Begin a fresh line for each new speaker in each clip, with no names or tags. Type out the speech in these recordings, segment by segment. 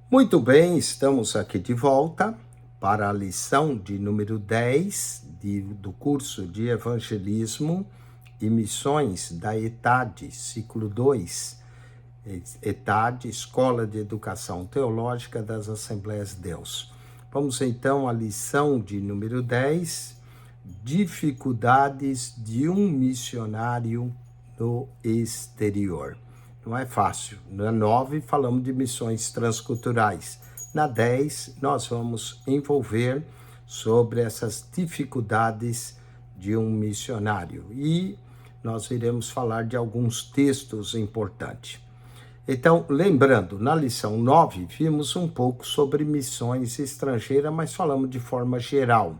Muito bem, estamos aqui de volta para a lição de número 10 do curso de Evangelismo e Missões da ETAD, ciclo 2, ETAD, Escola de Educação Teológica das Assembleias de Deus. Vamos então à lição de número 10, dificuldades de um missionário no exterior. Não é fácil. Na 9, falamos de missões transculturais. Na 10, nós vamos envolver sobre essas dificuldades de um missionário. E nós iremos falar de alguns textos importantes. Então, lembrando, na lição 9, vimos um pouco sobre missões estrangeiras, mas falamos de forma geral.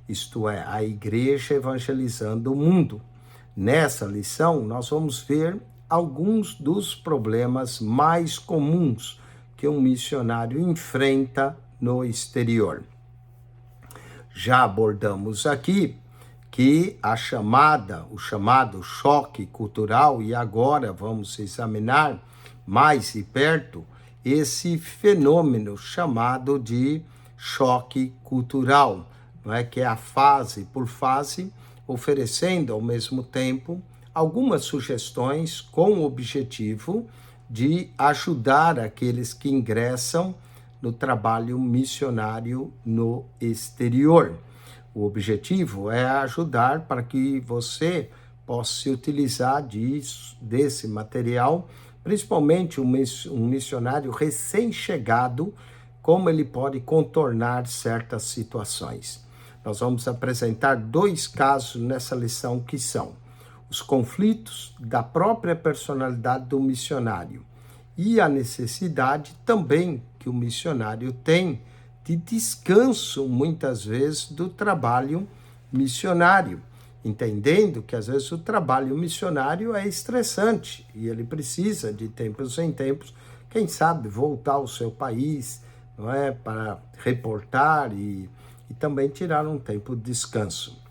Isto é, a igreja evangelizando o mundo. Nessa lição, nós vamos ver alguns dos problemas mais comuns que um missionário enfrenta no exterior. Já abordamos aqui que o chamado choque cultural, e agora vamos examinar mais de perto esse fenômeno chamado de choque cultural, não é? Que é a fase por fase, oferecendo ao mesmo tempo algumas sugestões com o objetivo de ajudar aqueles que ingressam no trabalho missionário no exterior. O objetivo é ajudar para que você possa se utilizar desse material, principalmente um missionário recém-chegado, como ele pode contornar certas situações. Nós vamos apresentar 2 casos nessa lição que são os conflitos da própria personalidade do missionário e a necessidade também que o missionário tem de descanso, muitas vezes, do trabalho missionário, entendendo que, às vezes, o trabalho missionário é estressante e ele precisa, de tempos em tempos, quem sabe, voltar ao seu país, não é, para reportar e também tirar um tempo de descanso.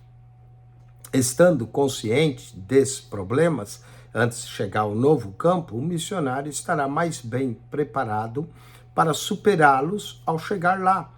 Estando consciente desses problemas, antes de chegar ao novo campo, o missionário estará mais bem preparado para superá-los ao chegar lá.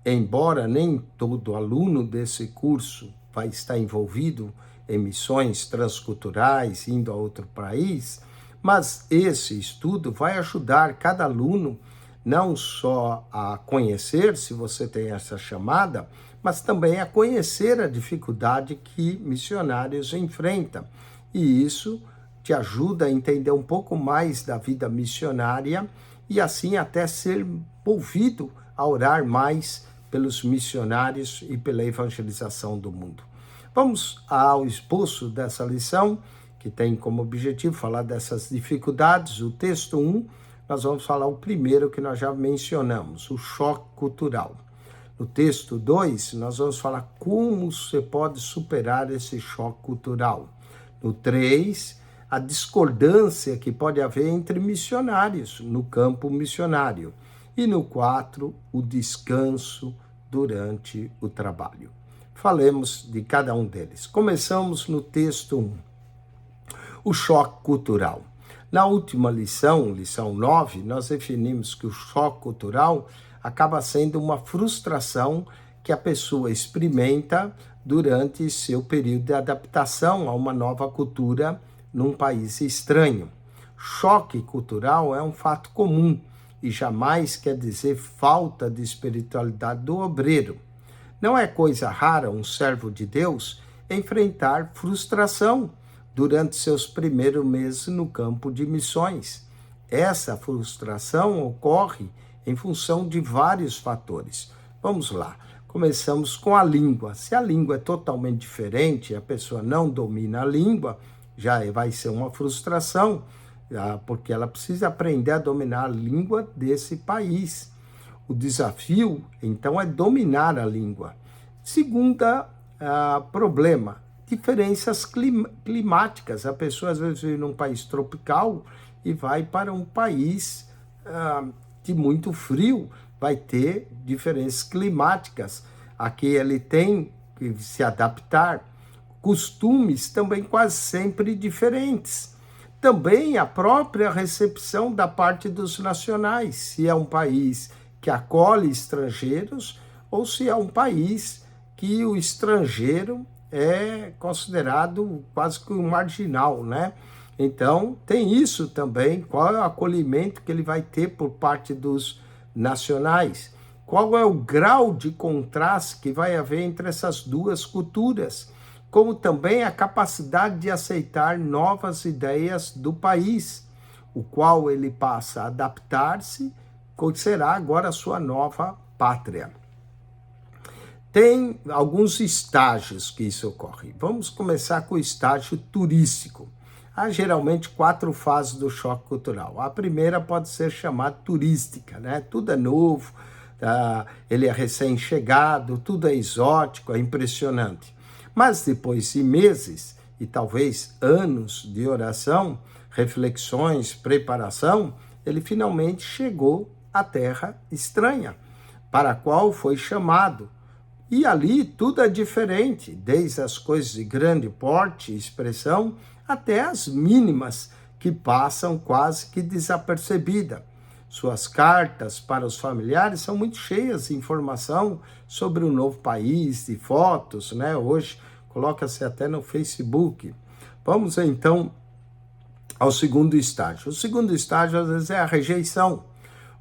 Embora nem todo aluno desse curso vai estar envolvido em missões transculturais, indo a outro país, mas esse estudo vai ajudar cada aluno não só a conhecer, se você tem essa chamada, mas também a conhecer a dificuldade que missionários enfrentam. E isso te ajuda a entender um pouco mais da vida missionária e assim até ser movido a orar mais pelos missionários e pela evangelização do mundo. Vamos ao esboço dessa lição, que tem como objetivo falar dessas dificuldades. O texto 1, nós vamos falar o primeiro que nós já mencionamos, o choque cultural. No texto 2, nós vamos falar como você pode superar esse choque cultural. No 3, a discordância que pode haver entre missionários no campo missionário. E no 4, o descanso durante o trabalho. Falemos de cada um deles. Começamos no texto 1, o choque cultural. Na última lição 9, nós definimos que o choque cultural acaba sendo uma frustração que a pessoa experimenta durante seu período de adaptação a uma nova cultura num país estranho. Choque cultural é um fato comum e jamais quer dizer falta de espiritualidade do obreiro. Não é coisa rara um servo de Deus enfrentar frustração durante seus primeiros meses no campo de missões. Essa frustração ocorre em função de vários fatores. Vamos lá, começamos com a língua. Se a língua é totalmente diferente, a pessoa não domina a língua, já vai ser uma frustração, porque ela precisa aprender a dominar a língua desse país. O desafio, então, é dominar a língua. Segunda problema, diferenças climáticas. A pessoa às vezes vive num país tropical e vai para um país de muito frio, vai ter diferenças climáticas. Aqui ele tem que se adaptar. Costumes também quase sempre diferentes. Também a própria recepção da parte dos nacionais, se é um país que acolhe estrangeiros ou se é um país que o estrangeiro é considerado quase que um marginal, né? Então, tem isso também, qual é o acolhimento que ele vai ter por parte dos nacionais, qual é o grau de contraste que vai haver entre essas duas culturas, como também a capacidade de aceitar novas ideias do país, o qual ele passa a adaptar-se, que será agora a sua nova pátria. Tem alguns estágios que isso ocorre. Vamos começar com o estágio turístico. Há geralmente 4 fases do choque cultural. A primeira pode ser chamada turística, né? Tudo é novo, ele é recém-chegado, tudo é exótico, é impressionante. Mas depois de meses e talvez anos de oração, reflexões, preparação, ele finalmente chegou à terra estranha, para a qual foi chamado. E ali tudo é diferente, desde as coisas de grande porte e expressão, até as mínimas, que passam quase que desapercebida. Suas cartas para os familiares são muito cheias de informação sobre o novo país, de fotos, né? Hoje coloca-se até no Facebook. Vamos então ao segundo estágio. O segundo estágio, às vezes, é a rejeição.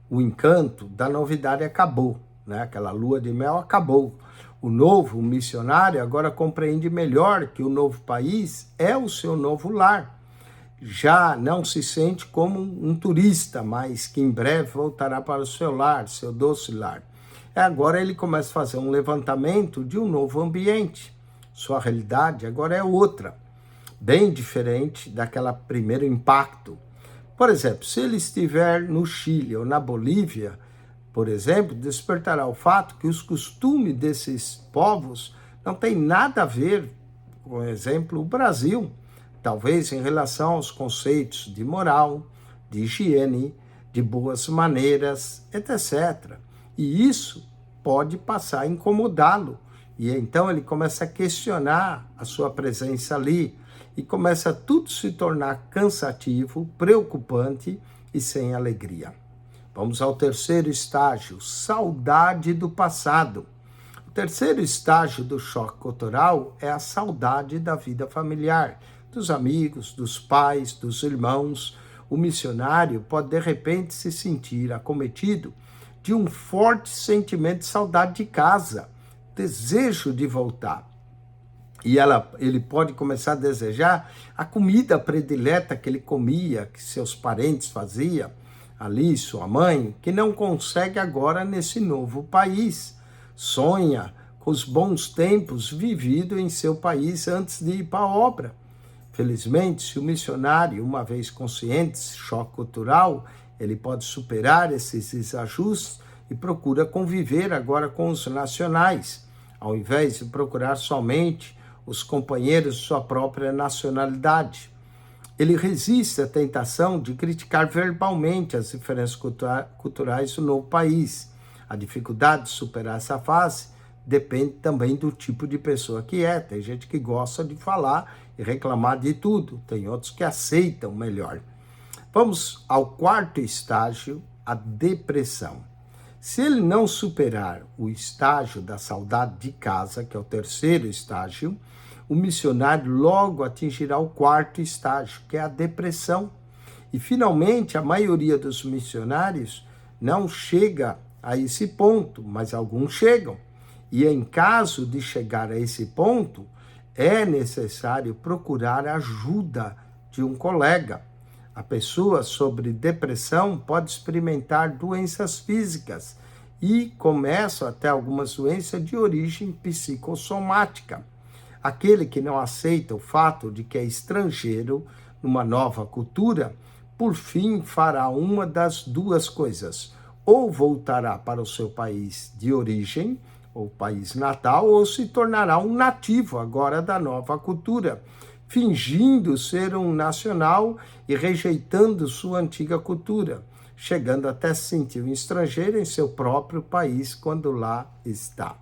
O encanto da novidade acabou, né? Aquela lua de mel acabou. O novo missionário agora compreende melhor que o novo país é o seu novo lar. Já não se sente como um turista, mas que em breve voltará para o seu lar, seu doce lar. Agora ele começa a fazer um levantamento de um novo ambiente. Sua realidade agora é outra, bem diferente daquele primeiro impacto. Por exemplo, se ele estiver no Chile ou na Bolívia, por exemplo, despertará o fato que os costumes desses povos não têm nada a ver, por exemplo, o Brasil, talvez em relação aos conceitos de moral, de higiene, de boas maneiras, etc. E isso pode passar a incomodá-lo. E então ele começa a questionar a sua presença ali e começa tudo a se tornar cansativo, preocupante e sem alegria. Vamos ao terceiro estágio, saudade do passado. O terceiro estágio do choque cultural é a saudade da vida familiar, dos amigos, dos pais, dos irmãos. O missionário pode de repente se sentir acometido de um forte sentimento de saudade de casa, desejo de voltar. E ele pode começar a desejar a comida predileta que ele comia, que seus parentes faziam, ali sua mãe, que não consegue agora nesse novo país. Sonha com os bons tempos vividos em seu país antes de ir para a obra. Felizmente, se o missionário, uma vez consciente desse choque cultural, ele pode superar esses desajustes e procura conviver agora com os nacionais, ao invés de procurar somente os companheiros de sua própria nacionalidade. Ele resiste à tentação de criticar verbalmente as diferenças culturais do novo país. A dificuldade de superar essa fase depende também do tipo de pessoa que é. Tem gente que gosta de falar e reclamar de tudo, tem outros que aceitam melhor. Vamos ao quarto estágio, a depressão. Se ele não superar o estágio da saudade de casa, que é o terceiro estágio, o missionário logo atingirá o quarto estágio, que é a depressão. E, finalmente, a maioria dos missionários não chega a esse ponto, mas alguns chegam. E, em caso de chegar a esse ponto, é necessário procurar a ajuda de um colega. A pessoa sobre depressão pode experimentar doenças físicas e começam até algumas doenças de origem psicossomática. Aquele que não aceita o fato de que é estrangeiro numa nova cultura, por fim fará uma das duas coisas. Ou voltará para o seu país de origem, ou país natal, ou se tornará um nativo agora da nova cultura, fingindo ser um nacional e rejeitando sua antiga cultura, chegando até se sentir um estrangeiro em seu próprio país quando lá está.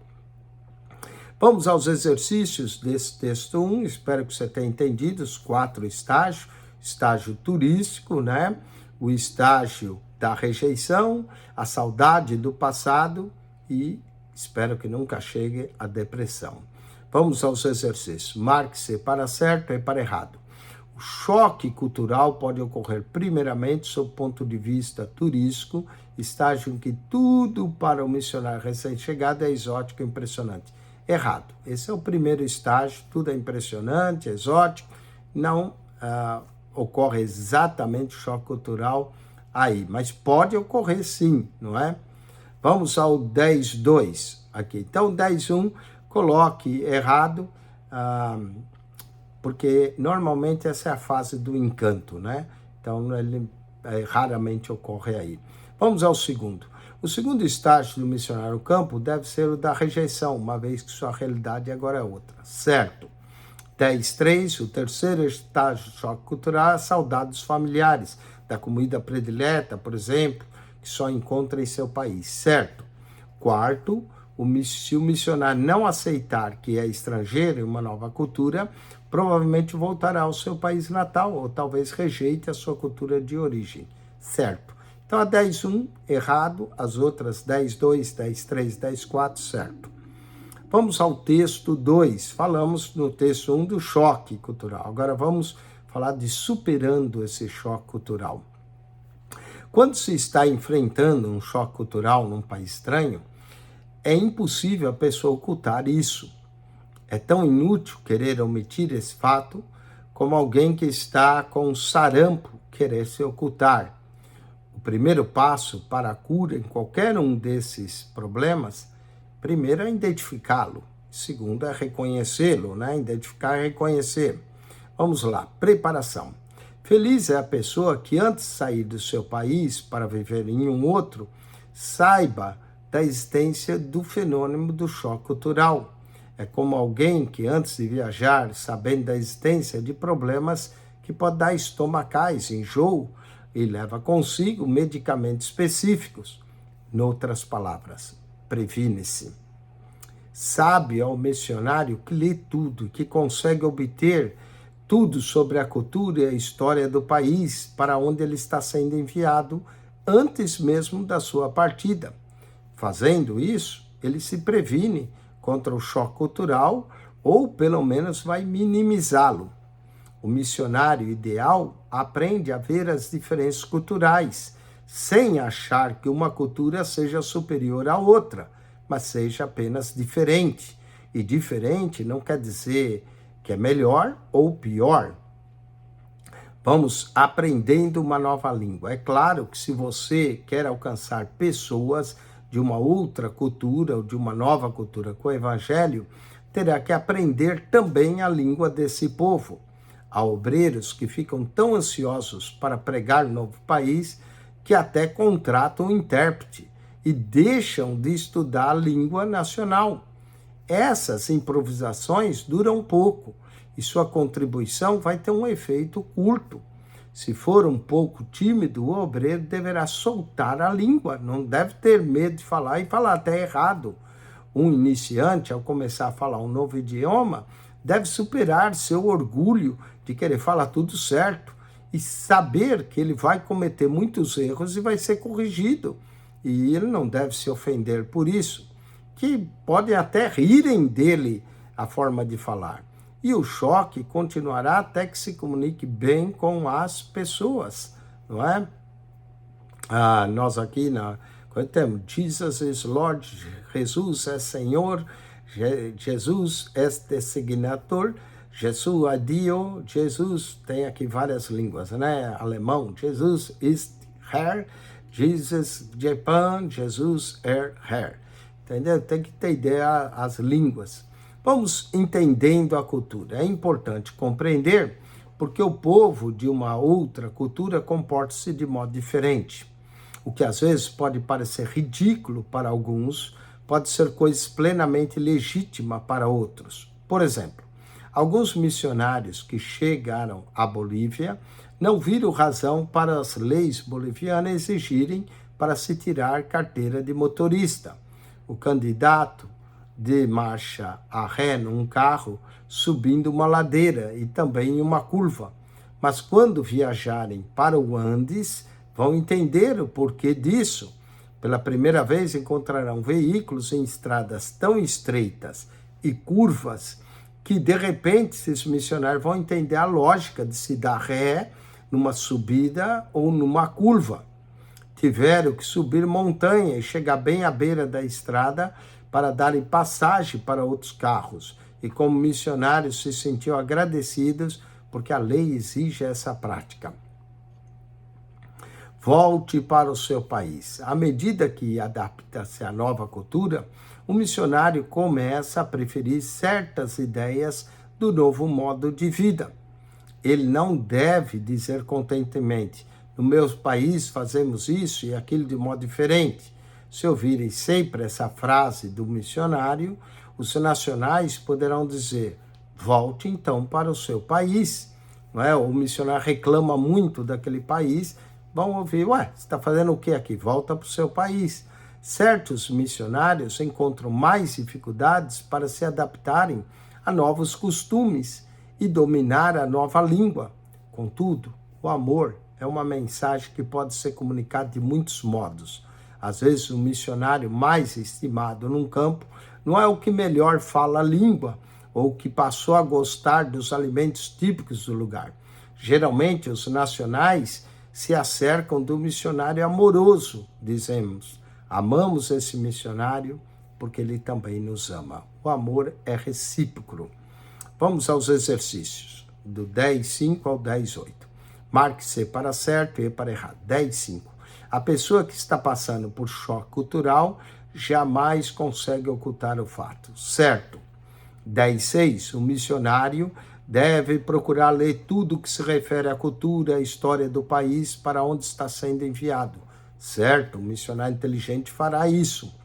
Vamos aos exercícios desse texto 1, espero que você tenha entendido os 4 estágios, estágio turístico, né? O estágio da rejeição, a saudade do passado e espero que nunca chegue a depressão. Vamos aos exercícios. Marque-se para certo e para errado. O choque cultural pode ocorrer primeiramente sob o ponto de vista turístico, estágio em que tudo para o missionário recém-chegado é exótico e impressionante. Errado. Esse é o primeiro estágio, tudo é impressionante, exótico, não ocorre exatamente o choque cultural aí, mas pode ocorrer sim, não é? Vamos ao 10.2 aqui. Então, 10.1, coloque errado, porque normalmente essa é a fase do encanto, né? Então, ele raramente ocorre aí. Vamos ao segundo. O segundo estágio do missionário no campo deve ser o da rejeição, uma vez que sua realidade agora é outra. Certo. 10.3, o terceiro estágio do choque cultural é a saudade dos familiares, da comida predileta, por exemplo, que só encontra em seu país. Certo. Quarto, se o missionário não aceitar que é estrangeiro em uma nova cultura, provavelmente voltará ao seu país natal, ou talvez rejeite a sua cultura de origem. Certo. Então, a 10.1, errado, as outras 10.2, 10.3, 10.4, certo. Vamos ao texto 2. Falamos no texto 1 do choque cultural. Agora vamos falar de superando esse choque cultural. Quando se está enfrentando um choque cultural num país estranho, é impossível a pessoa ocultar isso. É tão inútil querer omitir esse fato como alguém que está com sarampo querer se ocultar. O primeiro passo para a cura em qualquer um desses problemas, primeiro é identificá-lo, segundo é reconhecê-lo, né? Identificar e reconhecer. Vamos lá, preparação. Feliz é a pessoa que antes de sair do seu país para viver em um outro, saiba da existência do fenômeno do choque cultural. É como alguém que antes de viajar, sabendo da existência de problemas que pode dar estomacais, enjoo, e leva consigo medicamentos específicos. Noutras palavras, previne-se. Sabe ao missionário que lê tudo, que consegue obter tudo sobre a cultura e a história do país para onde ele está sendo enviado antes mesmo da sua partida. Fazendo isso, ele se previne contra o choque cultural ou pelo menos vai minimizá-lo. O missionário ideal aprende a ver as diferenças culturais, sem achar que uma cultura seja superior à outra, mas seja apenas diferente. E diferente não quer dizer que é melhor ou pior. Vamos aprendendo uma nova língua. É claro que se você quer alcançar pessoas de uma outra cultura ou de uma nova cultura com o evangelho, terá que aprender também a língua desse povo. Há obreiros que ficam tão ansiosos para pregar no novo país que até contratam um intérprete e deixam de estudar a língua nacional. Essas improvisações duram pouco e sua contribuição vai ter um efeito curto. Se for um pouco tímido, o obreiro deverá soltar a língua, não deve ter medo de falar e falar até errado. Um iniciante, ao começar a falar um novo idioma, deve superar seu orgulho de querer falar tudo certo e saber que ele vai cometer muitos erros e vai ser corrigido. E ele não deve se ofender por isso, que podem até rirem dele a forma de falar. E o choque continuará até que se comunique bem com as pessoas, não é? Nós aqui temos Jesus is Lord, Jesus é Senhor, Jesus é designator, Jesus é Dio, Jesus tem aqui várias línguas, né? Alemão, Jesus ist Herr, Jesus Japan, Jesus Herr. Entendeu? Tem que ter ideia as línguas. Vamos entendendo a cultura. É importante compreender porque o povo de uma outra cultura comporta-se de modo diferente. O que às vezes pode parecer ridículo para alguns, pode ser coisa plenamente legítima para outros. Por exemplo, alguns missionários que chegaram à Bolívia não viram razão para as leis bolivianas exigirem para se tirar carteira de motorista. O candidato de marcha a ré num carro subindo uma ladeira e também em uma curva. mas quando viajarem para o Andes, vão entender o porquê disso. Pela primeira vez encontrarão veículos em estradas tão estreitas e curvas que, de repente, esses missionários vão entender a lógica de se dar ré numa subida ou numa curva. Tiveram que subir montanha e chegar bem à beira da estrada para darem passagem para outros carros. E como missionários se sentiam agradecidos porque a lei exige essa prática. Volte para o seu país. À medida que adapta-se à nova cultura, o missionário começa a preferir certas ideias do novo modo de vida. Ele não deve dizer constantemente: no meu país fazemos isso e aquilo de modo diferente. Se ouvirem sempre essa frase do missionário, os nacionais poderão dizer: volte então para o seu país. Não é? O missionário reclama muito daquele país, vão ouvir: ué, você está fazendo o que aqui? Volta para o seu país. Certos missionários encontram mais dificuldades para se adaptarem a novos costumes e dominar a nova língua. Contudo, o amor é uma mensagem que pode ser comunicada de muitos modos. Às vezes, o missionário mais estimado num campo não é o que melhor fala a língua ou que passou a gostar dos alimentos típicos do lugar. Geralmente, os nacionais se acercam do missionário amoroso, dizemos. Amamos esse missionário porque ele também nos ama. O amor é recíproco. Vamos aos exercícios, do 10.5 ao 10.8. Marque C para certo e E para errado. 10.5. A pessoa que está passando por choque cultural jamais consegue ocultar o fato. Certo. 10.6. O missionário deve procurar ler tudo que se refere à cultura, à história do país para onde está sendo enviado. Certo, o missionário inteligente fará isso.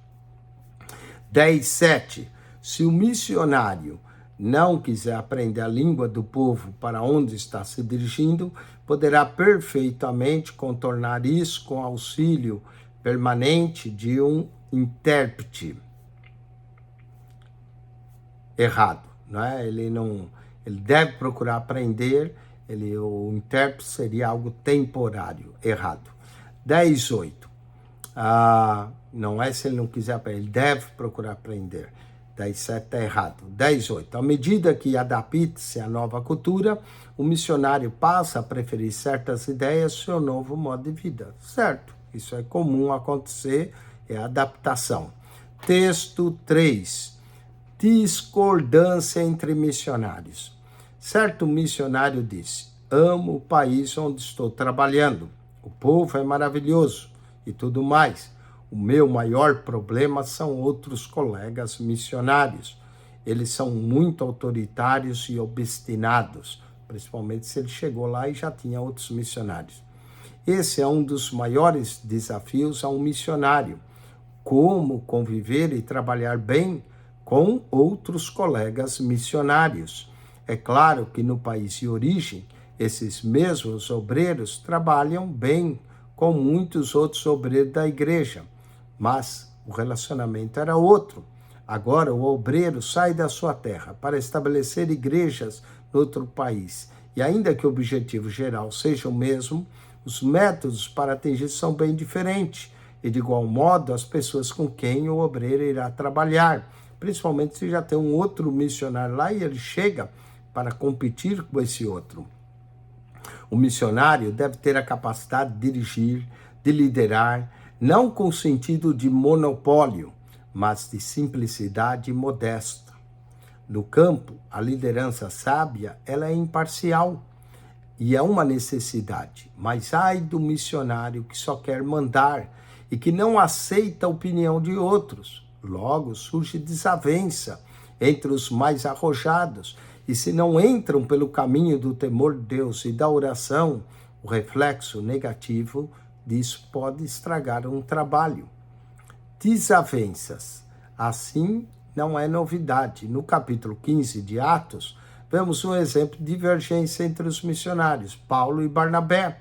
10.7. Se o missionário não quiser aprender a língua do povo para onde está se dirigindo, poderá perfeitamente contornar isso com auxílio permanente de um intérprete. Errado, não é? Ele deve procurar aprender, o intérprete seria algo temporário. Errado. 10.8. Não é se ele não quiser aprender, ele deve procurar aprender. 10.7 está errado. 10.8. À medida que adapta-se à nova cultura, o missionário passa a preferir certas ideias do seu novo modo de vida. Certo, isso é comum acontecer, é a adaptação. Texto 3. Discordância entre missionários. Certo missionário disse: amo o país onde estou trabalhando. O povo é maravilhoso e tudo mais. O meu maior problema são outros colegas missionários. Eles são muito autoritários e obstinados, principalmente se ele chegou lá e já tinha outros missionários. Esse é um dos maiores desafios a um missionário: como conviver e trabalhar bem com outros colegas missionários. É claro que no país de origem, esses mesmos obreiros trabalham bem com muitos outros obreiros da igreja, mas o relacionamento era outro. Agora o obreiro sai da sua terra para estabelecer igrejas no outro país, e ainda que o objetivo geral seja o mesmo, os métodos para atingir são bem diferentes, e de igual modo as pessoas com quem o obreiro irá trabalhar, principalmente se já tem um outro missionário lá e ele chega para competir com esse outro. O missionário deve ter a capacidade de dirigir, de liderar, não com sentido de monopólio, mas de simplicidade modesta. No campo, a liderança sábia, ela é imparcial e é uma necessidade, mas ai do missionário que só quer mandar e que não aceita a opinião de outros. Logo surge desavença entre os mais arrojados, e se não entram pelo caminho do temor de Deus e da oração, o reflexo negativo disso pode estragar um trabalho. Desavenças. Assim, não é novidade. No capítulo 15 de Atos, vemos um exemplo de divergência entre os missionários, Paulo e Barnabé.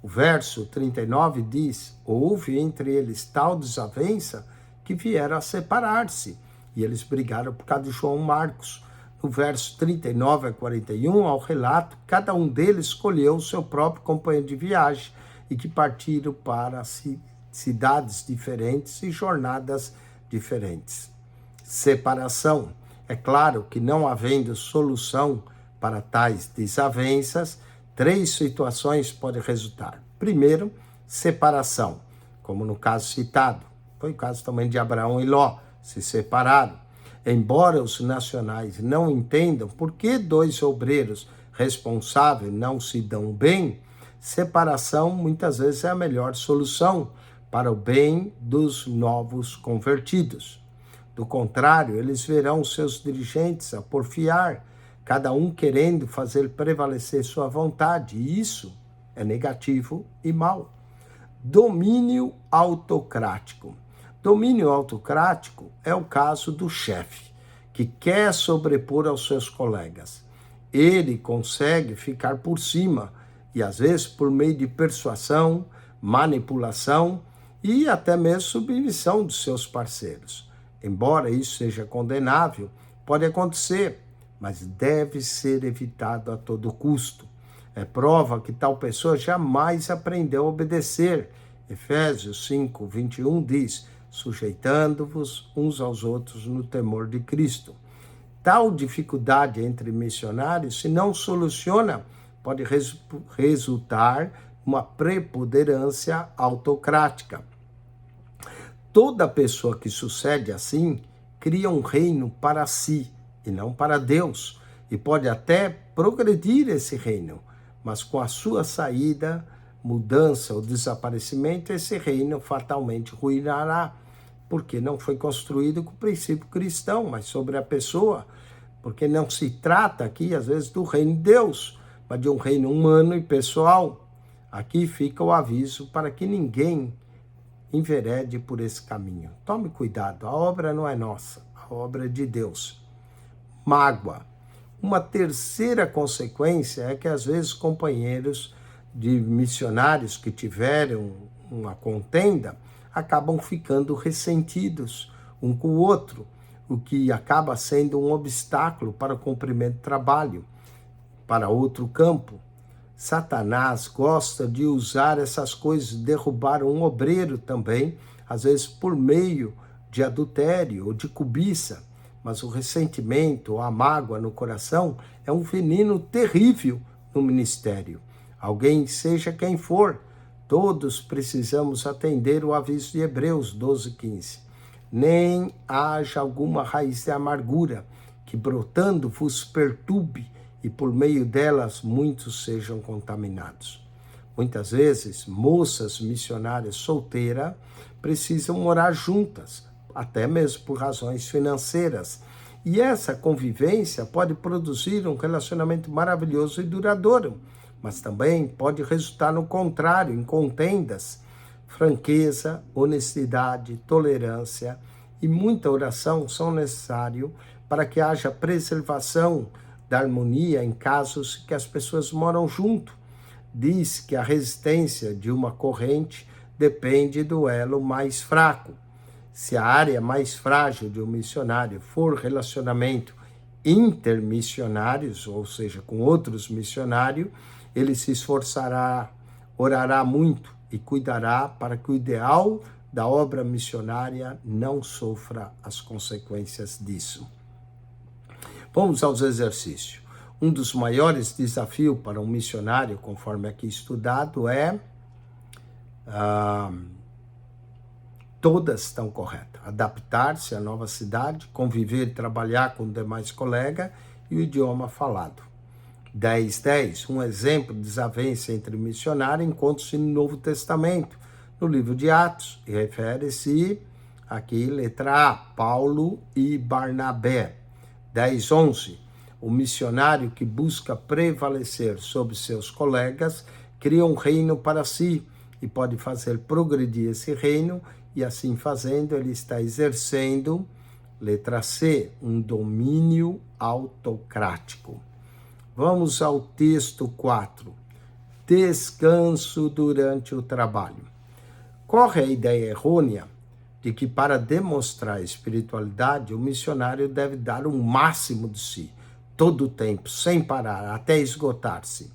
O verso 39 diz: houve entre eles tal desavença que vieram a separar-se, e eles brigaram por causa de João Marcos. No verso 39 a 41, ao relato, cada um deles escolheu o seu próprio companheiro de viagem e que partiram para cidades diferentes e jornadas diferentes. Separação. É claro que não havendo solução para tais desavenças, 3 situações podem resultar. Primeiro, separação, como no caso citado. Foi o caso também de Abraão e Ló, se separaram. Embora os nacionais não entendam por que 2 obreiros responsáveis não se dão bem, separação muitas vezes é a melhor solução para o bem dos novos convertidos. Do contrário, eles verão seus dirigentes a porfiar, cada um querendo fazer prevalecer sua vontade, e isso é negativo e mau. Domínio autocrático. Domínio autocrático é o caso do chefe, que quer sobrepor aos seus colegas. Ele consegue ficar por cima, e às vezes por meio de persuasão, manipulação e até mesmo submissão dos seus parceiros. Embora isso seja condenável, pode acontecer, mas deve ser evitado a todo custo. É prova que tal pessoa jamais aprendeu a obedecer. Efésios 5, 21 diz, sujeitando-vos uns aos outros no temor de Cristo. Tal dificuldade entre missionários, se não soluciona, pode resultar uma preponderância autocrática. Toda pessoa que sucede assim, cria um reino para si e não para Deus, e pode até progredir esse reino, mas com a sua saída, mudança ou desaparecimento, esse reino fatalmente ruinará, porque não foi construído com o princípio cristão, mas sobre a pessoa, porque não se trata aqui, às vezes, do reino de Deus, mas de um reino humano e pessoal. Aqui fica o aviso para que ninguém enverede por esse caminho. Tome cuidado, a obra não é nossa, a obra é de Deus. Mágoa. Uma terceira consequência é que, às vezes, companheiros de missionários que tiveram uma contenda acabam ficando ressentidos um com o outro, o que acaba sendo um obstáculo para o cumprimento do trabalho, para outro campo. Satanás gosta de usar essas coisas, derrubar um obreiro também, às vezes por meio de adultério ou de cobiça. Mas o ressentimento, a mágoa no coração é um veneno terrível no ministério. Alguém, seja quem for, todos precisamos atender o aviso de Hebreus 12:15. Nem haja alguma raiz de amargura que brotando vos perturbe e por meio delas muitos sejam contaminados. Muitas vezes, moças missionárias solteiras precisam morar juntas, até mesmo por razões financeiras. E essa convivência pode produzir um relacionamento maravilhoso e duradouro, mas também pode resultar no contrário, em contendas. Franqueza, honestidade, tolerância e muita oração são necessários para que haja preservação da harmonia em casos que as pessoas moram junto. Diz que a resistência de uma corrente depende do elo mais fraco. Se a área mais frágil de um missionário for relacionamento intermissionários, ou seja, com outros missionários, ele se esforçará, orará muito e cuidará para que o ideal da obra missionária não sofra as consequências disso. Vamos aos exercícios. Um dos maiores desafios para um missionário, conforme aqui estudado, é todas estão corretas. Adaptar-se à nova cidade, conviver e trabalhar com demais colegas e o idioma falado. 10:10. Um exemplo de desavença entre missionários encontra-se no Novo Testamento, no livro de Atos, e refere-se aqui, letra A, Paulo e Barnabé. 10:11. O missionário que busca prevalecer sobre seus colegas cria um reino para si e pode fazer progredir esse reino, e assim fazendo ele está exercendo, letra C, um domínio autocrático. Vamos ao texto 4. Descanso durante o trabalho. Corre a ideia errônea de que para demonstrar espiritualidade, o missionário deve dar o máximo de si, todo o tempo, sem parar, até esgotar-se.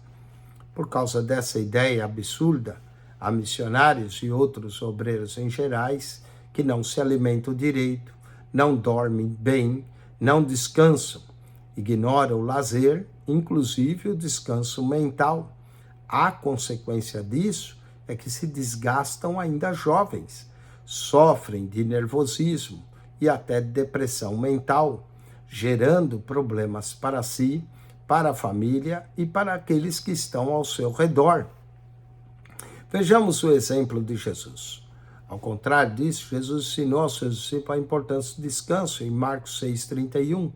Por causa dessa ideia absurda, há missionários e outros obreiros em gerais que não se alimentam direito, não dormem bem, não descansam, ignoram o lazer, inclusive o descanso mental. A consequência disso é que se desgastam ainda jovens, sofrem de nervosismo e até de depressão mental, gerando problemas para si, para a família e para aqueles que estão ao seu redor. Vejamos o exemplo de Jesus. Ao contrário disso, Jesus ensinou aos seus discípulos a importância do descanso em Marcos 6,31.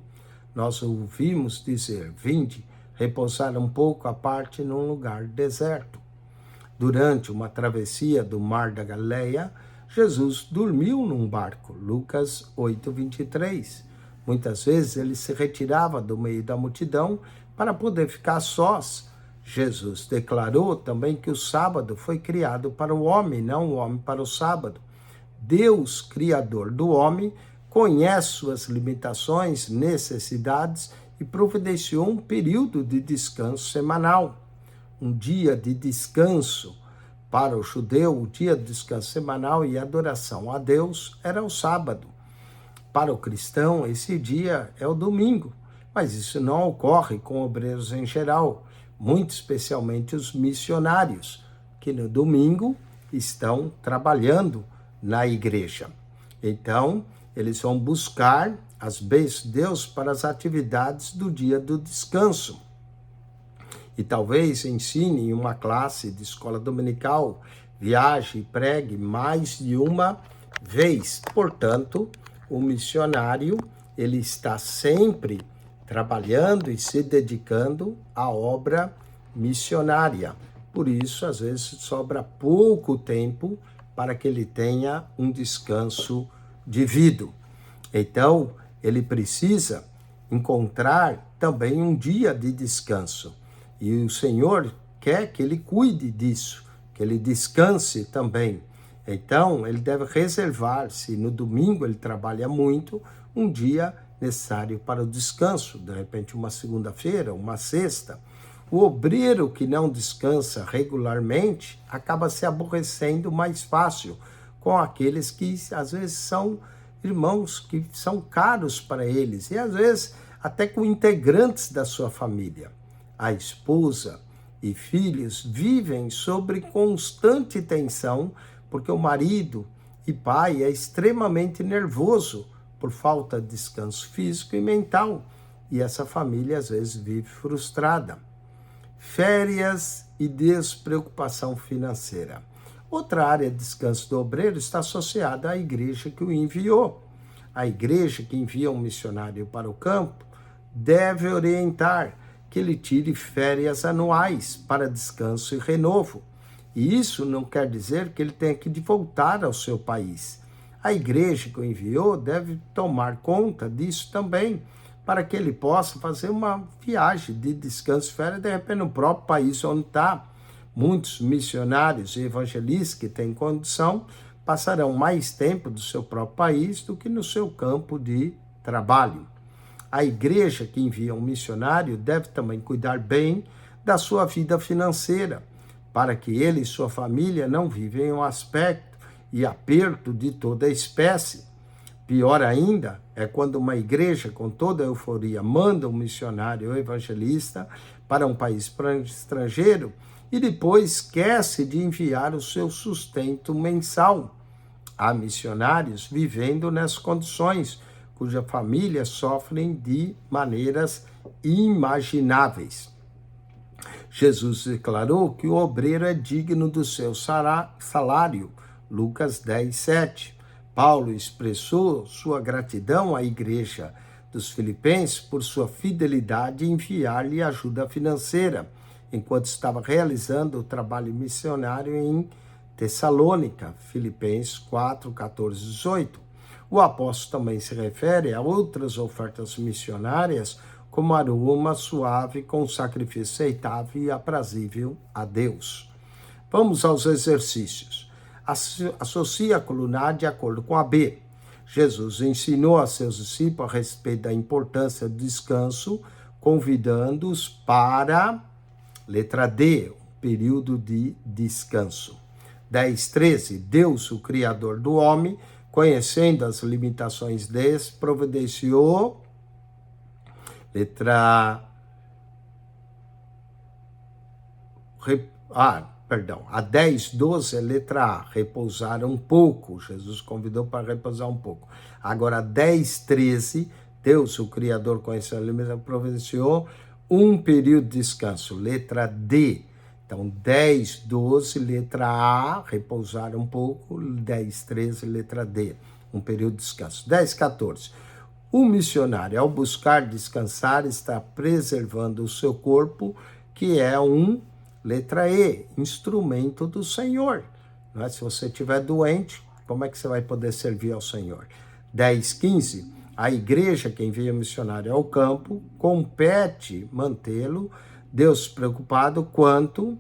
Nós ouvimos dizer: vinde, repousar um pouco à parte num lugar deserto. Durante uma travessia do mar da Galileia, Jesus dormiu num barco, Lucas 8,23. Muitas vezes ele se retirava do meio da multidão para poder ficar sós. Jesus declarou também que o sábado foi criado para o homem, não o homem para o sábado. Deus, criador do homem, conhece suas limitações, necessidades e providenciou um período de descanso semanal. Um dia de descanso para o judeu, o dia de descanso semanal e adoração a Deus era o sábado. Para o cristão, esse dia é o domingo, mas isso não ocorre com obreiros em geral, muito especialmente os missionários, que no domingo estão trabalhando na igreja. Então, eles vão buscar as bênçãos de Deus para as atividades do dia do descanso. E talvez ensine em uma classe de escola dominical, viaje e pregue mais de uma vez. Portanto, o missionário, ele está sempre trabalhando e se dedicando à obra missionária. Por isso, às vezes, sobra pouco tempo para que ele tenha um descanso devido. Então, ele precisa encontrar também um dia de descanso. E o Senhor quer que ele cuide disso, que ele descanse também. Então, ele deve reservar, se no domingo ele trabalha muito, um dia necessário para o descanso, de repente uma segunda-feira, uma sexta. O obreiro que não descansa regularmente acaba se aborrecendo mais fácil com aqueles que às vezes são irmãos, que são caros para eles, e às vezes até com integrantes da sua família. A esposa e filhos vivem sob constante tensão porque o marido e pai é extremamente nervoso por falta de descanso físico e mental, e essa família às vezes vive frustrada. Férias e despreocupação financeira. Outra área de descanso do obreiro está associada à igreja que o enviou. A igreja que envia um missionário para o campo deve orientar que ele tire férias anuais para descanso e renovo. E isso não quer dizer que ele tenha que voltar ao seu país. A igreja que o enviou deve tomar conta disso também, para que ele possa fazer uma viagem de descanso e férias, de repente, no próprio país onde está. Muitos missionários e evangelistas que têm condição passarão mais tempo do seu próprio país do que no seu campo de trabalho. A igreja que envia um missionário deve também cuidar bem da sua vida financeira, para que ele e sua família não vivem um aspecto e aperto de toda a espécie. Pior ainda é quando uma igreja, com toda a euforia, manda um missionário ou evangelista para um país estrangeiro e depois esquece de enviar o seu sustento mensal. Há missionários vivendo nessas condições, cuja família sofrem de maneiras inimagináveis. Jesus declarou que o obreiro é digno do seu salário, Lucas 10:7. Paulo expressou sua gratidão à igreja dos Filipenses por sua fidelidade em enviar-lhe ajuda financeira, enquanto estava realizando o trabalho missionário em Tessalônica, Filipenses 4:14-18. O apóstolo também se refere a outras ofertas missionárias, como aroma suave com sacrifício aceitável e aprazível a Deus. Vamos aos exercícios. Associe a coluna A de acordo com a B. Jesus ensinou a seus discípulos a respeito da importância do descanso convidando-os para, letra D, um período de descanso. 10:13, Deus, o Criador do homem, conhecendo as limitações desse, providenciou, a 10:12 é letra A, repousar um pouco, Jesus convidou para repousar um pouco. Agora 10:13, Deus, o Criador, conhecendo a limitação, providenciou um período de descanso, letra D. Então 10:12, letra A, repousar um pouco, 10:13, letra D, um período de descanso. 10:14, o missionário, ao buscar descansar, está preservando o seu corpo, que é letra E, instrumento do Senhor. Não é? Se você estiver doente, como é que você vai poder servir ao Senhor? 10:15, a igreja que envia missionário ao campo, compete mantê-lo, Deus preocupado quanto,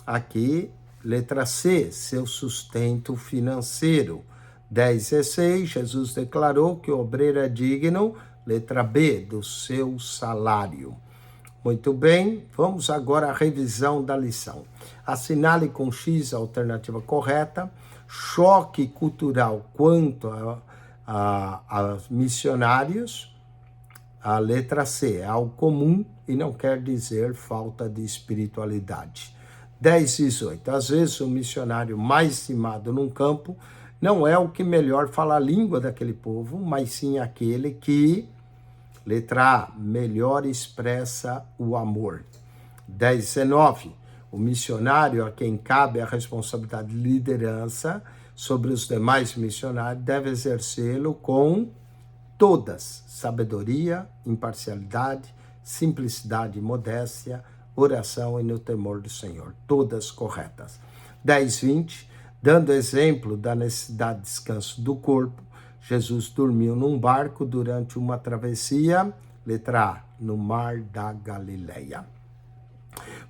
aqui, letra C, seu sustento financeiro. 10:16, Jesus declarou que o obreiro é digno, letra B, do seu salário. Muito bem, vamos agora à revisão da lição. Assinale com X a alternativa correta. Choque cultural quanto a missionários. A letra C é algo comum e não quer dizer falta de espiritualidade. 10:18. Às vezes o missionário mais estimado num campo não é o que melhor fala a língua daquele povo, mas sim aquele que, letra A, melhor expressa o amor. 10:19. O missionário a quem cabe a responsabilidade de liderança sobre os demais missionários deve exercê-lo com todas: sabedoria, imparcialidade, simplicidade e modéstia, oração e no temor do Senhor. Todas corretas. 10:20. Dando exemplo da necessidade de descanso do corpo, Jesus dormiu num barco durante uma travessia, letra A, no mar da Galileia.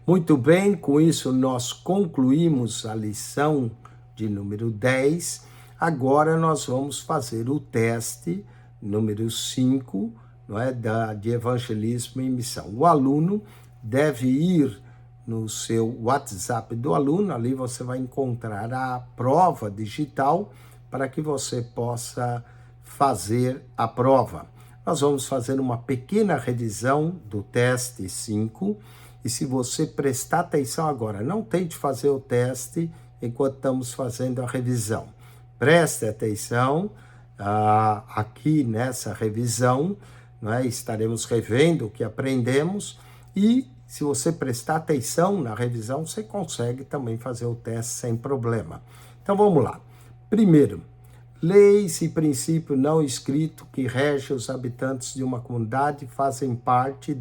Muito bem, com isso nós concluímos a lição de número 10. Agora nós vamos fazer o teste número 5, não é, de evangelismo e missão. O aluno deve ir no seu WhatsApp do aluno, ali você vai encontrar a prova digital para que você possa fazer a prova. Nós vamos fazer uma pequena revisão do teste 5, e se você prestar atenção agora, não tente fazer o teste enquanto estamos fazendo a revisão. Preste atenção aqui nessa revisão, né? Estaremos revendo o que aprendemos, e se você prestar atenção na revisão, você consegue também fazer o teste sem problema. Então vamos lá. Primeiro, leis e princípio não escrito que rege os habitantes de uma comunidade fazem parte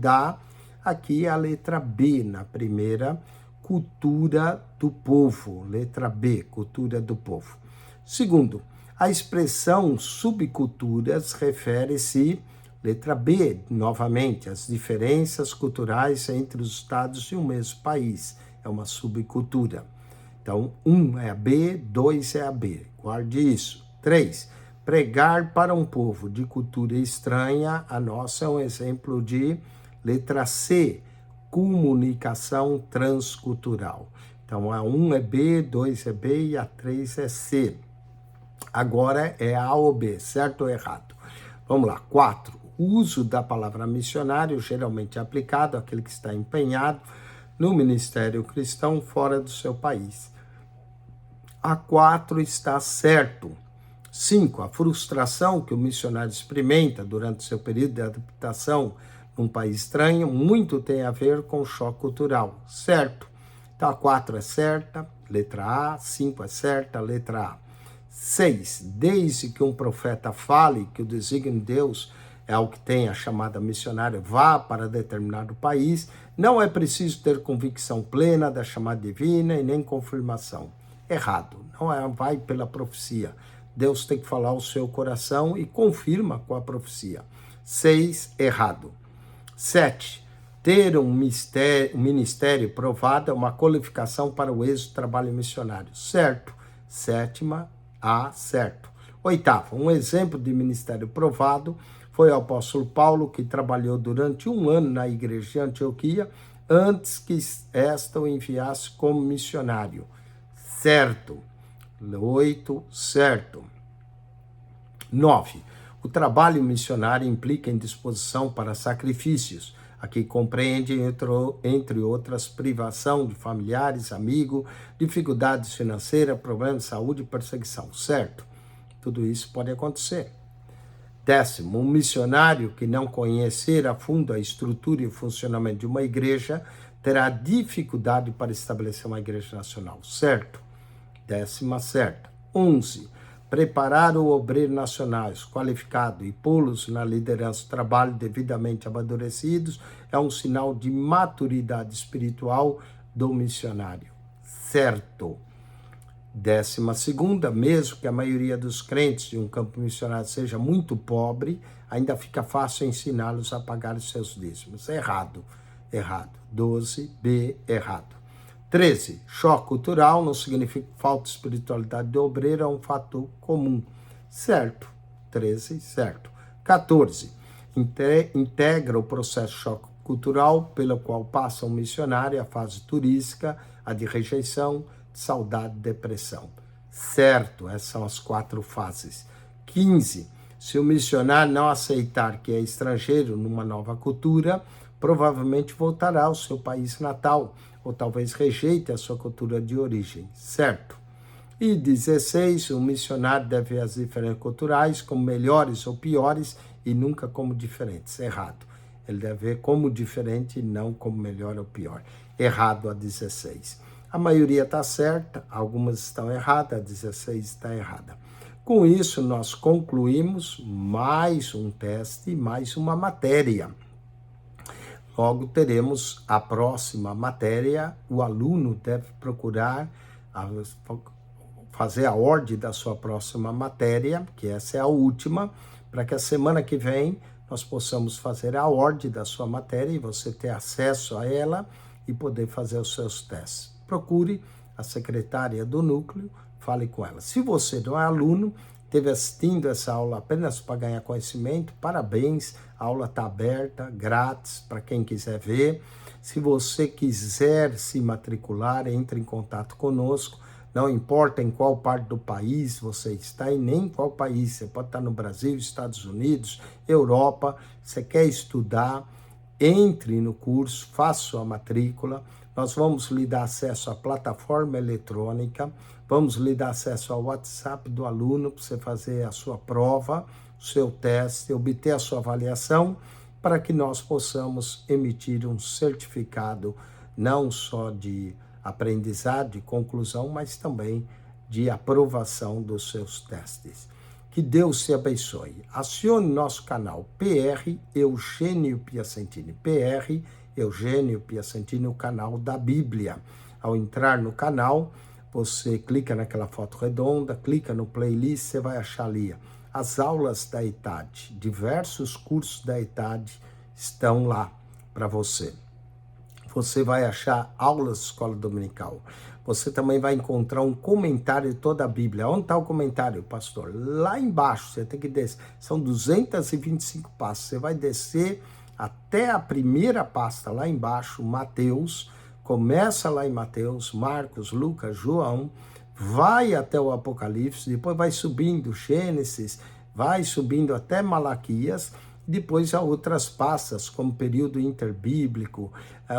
aqui a letra B, na primeira, cultura do povo. Letra B, cultura do povo. Segundo, a expressão subculturas refere-se, letra B, novamente, às diferenças culturais entre os estados de um mesmo país. É uma subcultura. Então, 1 é a B, 2 é a B. Guarde isso. 3, pregar para um povo de cultura estranha, a nossa é um exemplo de, letra C, comunicação transcultural. Então, a 1 é B, 2 é B e a 3 é C. Agora é A ou B, certo ou errado? Vamos lá. 4, o uso da palavra missionário, geralmente aplicado àquele que está empenhado no ministério cristão fora do seu país. A 4 está certo. 5, a frustração que o missionário experimenta durante seu período de adaptação num país estranho muito tem a ver com o choque cultural, certo? Então a 4 é certa, letra A, 5 é certa, letra A. 6, desde que um profeta fale que o desígnio de Deus é o que tem a chamada missionária, vá para determinado país, não é preciso ter convicção plena da chamada divina e nem confirmação. Errado, não é, vai pela profecia. Deus tem que falar ao seu coração e confirma com a profecia. 6, errado. 7, ter um ministério provado é uma qualificação para o êxito do trabalho missionário. Certo. 7ª, A, certo. 8º, um exemplo de ministério provado Foi o apóstolo Paulo que trabalhou durante 1 ano na igreja de Antioquia, antes que esta o enviasse como missionário. Certo. 8, certo. 9. O trabalho missionário implica em disposição para sacrifícios. Aqui compreende, entre outras, privação de familiares, amigos, dificuldades financeiras, problemas de saúde e perseguição. Certo? Tudo isso pode acontecer. 10. Um missionário que não conhecer a fundo a estrutura e o funcionamento de uma igreja terá dificuldade para estabelecer uma igreja nacional. Certo? 10ª certa. 11. Preparar o obreiro nacional qualificado e pô-los na liderança do trabalho devidamente amadurecidos é um sinal de maturidade espiritual do missionário. Certo. 12ª, mesmo que a maioria dos crentes de um campo missionário seja muito pobre, ainda fica fácil ensiná-los a pagar os seus dízimos. Errado. 12b, errado. 13. Choque cultural não significa falta de espiritualidade do obreiro, é um fator comum. Certo. 13, certo. 14. Integra o processo de choque cultural pelo qual passa um missionário a fase turística, a de rejeição, de saudade e depressão. Certo. Essas são as 4 fases. 15. Se o missionário não aceitar que é estrangeiro numa nova cultura, provavelmente voltará ao seu país natal, ou talvez rejeite a sua cultura de origem, certo? E 16, o missionário deve ver as diferenças culturais como melhores ou piores e nunca como diferentes, errado. Ele deve ver como diferente e não como melhor ou pior, errado a 16. A maioria está certa, algumas estão erradas, a 16 está errada. Com isso, nós concluímos mais um teste, mais uma matéria. Logo teremos a próxima matéria, o aluno deve procurar fazer a ordem da sua próxima matéria, que essa é a última, para que a semana que vem nós possamos fazer a ordem da sua matéria e você ter acesso a ela e poder fazer os seus testes. Procure a secretária do núcleo, fale com ela. Se você não é aluno, esteve assistindo essa aula apenas para ganhar conhecimento, parabéns, a aula está aberta, grátis, para quem quiser ver. Se você quiser se matricular, entre em contato conosco, não importa em qual parte do país você está e nem em qual país, você pode estar no Brasil, Estados Unidos, Europa, você quer estudar, entre no curso, faça sua matrícula, nós vamos lhe dar acesso à plataforma eletrônica, vamos lhe dar acesso ao WhatsApp do aluno para você fazer a sua prova, o seu teste, obter a sua avaliação, para que nós possamos emitir um certificado, não só de aprendizado, de conclusão, mas também de aprovação dos seus testes. Que Deus te abençoe. Acione nosso canal PR Eugênio Piacentini. PR Eugênio Piacentini, o canal da Bíblia. Ao entrar no canal, você clica naquela foto redonda, clica no playlist, você vai achar ali as aulas da ETAD. Diversos cursos da ETAD estão lá para você. Você vai achar aulas de escola dominical. Você também vai encontrar um comentário de toda a Bíblia. Onde está o comentário, pastor? Lá embaixo, você tem que descer. São 225 passos. Você vai descer até a primeira pasta lá embaixo, Mateus. Começa lá em Mateus, Marcos, Lucas, João. Vai até o Apocalipse. Depois vai subindo Gênesis. Vai subindo até Malaquias. Depois há outras pastas, como período interbíblico,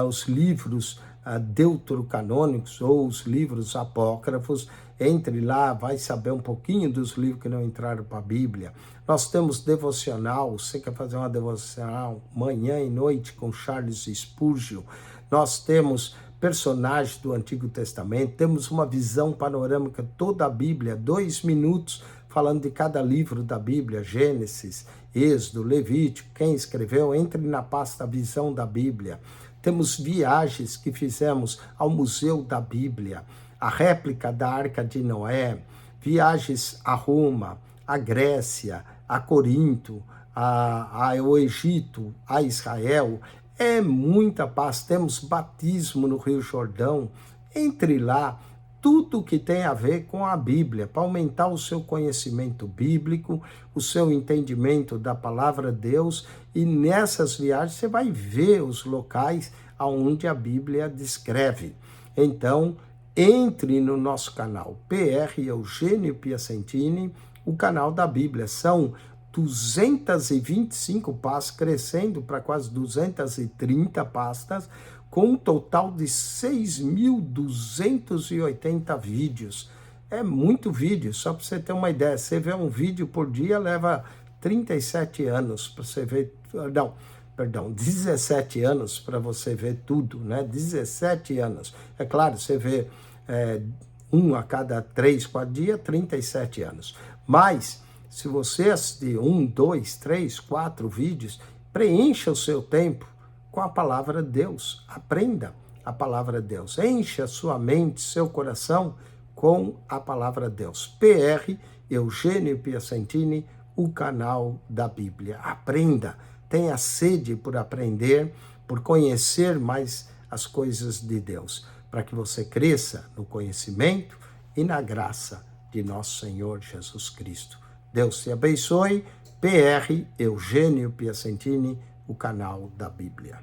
os livros deuterocanônicos ou os livros apócrifos. Entre lá, vai saber um pouquinho dos livros que não entraram para a Bíblia. Nós temos devocional, você quer fazer uma devocional manhã e noite com Charles Spurgeon. Nós temos personagens do Antigo Testamento, temos uma visão panorâmica toda a Bíblia, 2 minutos, falando de cada livro da Bíblia, Gênesis, Êxodo, Levítico, quem escreveu, entre na pasta Visão da Bíblia. Temos viagens que fizemos ao Museu da Bíblia, a réplica da Arca de Noé, viagens a Roma, a Grécia, a Corinto, ao Egito, a Israel. É muita paz. Temos batismo no Rio Jordão. Entre lá, tudo que tem a ver com a Bíblia, para aumentar o seu conhecimento bíblico, o seu entendimento da palavra de Deus, e nessas viagens você vai ver os locais aonde a Bíblia descreve. Então, entre no nosso canal PR Eugênio Piacentini, o canal da Bíblia. São 225 pastas, crescendo para quase 230 pastas, com um total de 6.280 vídeos. É muito vídeo, só para você ter uma ideia. Você vê um vídeo por dia, leva 37 anos para você ver... Não, perdão, 17 anos para você ver tudo, né? 17 anos. É claro, você vê um a cada 3, 4 dias, 37 anos. Mas, se você assistir 1, 2, 3, 4 vídeos, preencha o seu tempo com a palavra de Deus. Aprenda a palavra de Deus. Encha sua mente, seu coração com a palavra de Deus. PR Eugênio Piacentini, o canal da Bíblia. Aprenda, tenha sede por aprender, por conhecer mais as coisas de Deus, para que você cresça no conhecimento e na graça de nosso Senhor Jesus Cristo. Deus te abençoe. PR Eugênio Piacentini, o canal da Bíblia.